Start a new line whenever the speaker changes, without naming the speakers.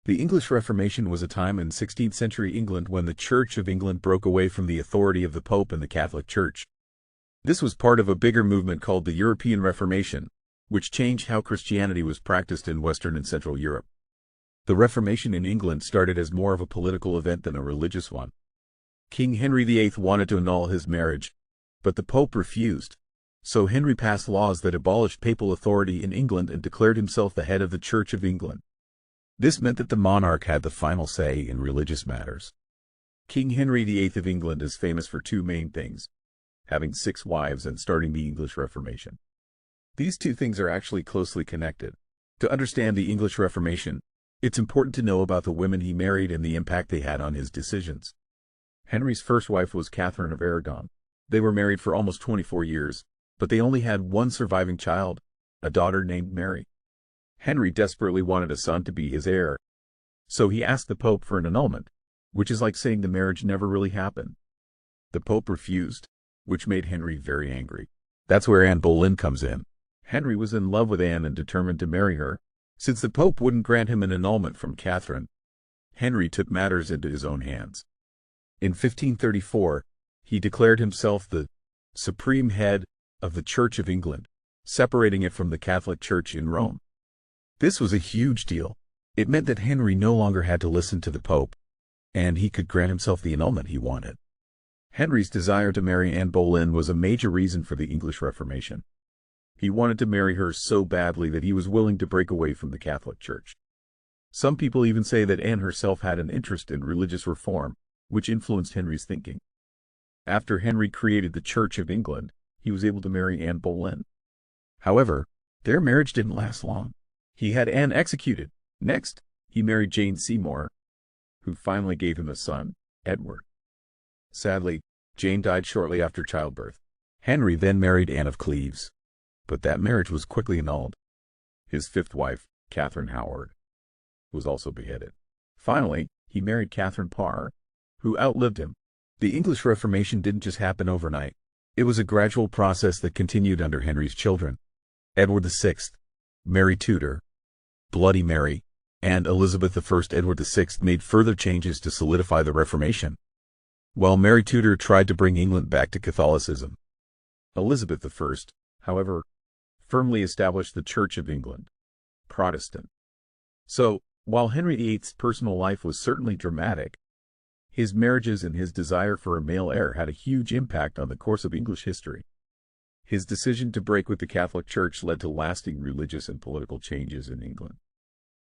The English Reformation was a time in 16th century England when the Church of England broke away from the authority of the Pope and the Catholic Church. This was part of a bigger movement called the European Reformation, which changed how Christianity was practiced in Western and Central Europe. The Reformation in England started as more of a political event than a religious one. King Henry VIII wanted to annul his marriage, but the Pope refused. So Henry passed laws that abolished papal authority in England and declared himself the head of the Church of England. This meant that the monarch had the final say in religious matters. King Henry VIII of England is famous for two main things: having 6 wives and starting the English Reformation. These two things are actually closely connected. To understand the English Reformation, it's important to know about the women he married and the impact they had on his decisions. Henry's first wife was Catherine of Aragon. They were married for almost 24 years, but they only had one surviving child, a daughter named Mary. Henry desperately wanted a son to be his heir, so he asked the Pope for an annulment, which is like saying the marriage never really happened. The Pope refused, which made Henry very angry. That's where Anne Boleyn comes in. Henry was in love with Anne and determined to marry her. Since the Pope wouldn't grant him an annulment from Catherine, Henry took matters into his own hands. In 1534, he declared himself the supreme head of the Church of England, separating it from the Catholic Church in Rome. This was a huge deal. It meant that Henry no longer had to listen to the Pope, and he could grant himself the annulment he wanted. Henry's desire to marry Anne Boleyn was a major reason for the English Reformation. He wanted to marry her so badly that he was willing to break away from the Catholic Church. Some people even say that Anne herself had an interest in religious reform, which influenced Henry's thinking. After Henry created the Church of England, he was able to marry Anne Boleyn. However, their marriage didn't last long. He had Anne executed. Next, he married Jane Seymour, who finally gave him a son, Edward. Sadly, Jane died shortly after childbirth. Henry then married Anne of Cleves, but that marriage was quickly annulled. His 5th wife, Catherine Howard, was also beheaded. Finally, he married Catherine Parr, who outlived him. The English Reformation didn't just happen overnight. It was a gradual process that continued under Henry's children: Edward VI, Mary Tudor, Bloody Mary, and Elizabeth I. Edward VI made further changes to solidify the Reformation, while Mary Tudor tried to bring England back to Catholicism. Elizabeth I, however, firmly established the Church of England, Protestant. So, while Henry VIII's personal life was certainly dramatic, his marriages and his desire for a male heir had a huge impact on the course of English history. His decision to break with the Catholic Church led to lasting religious and political changes in England.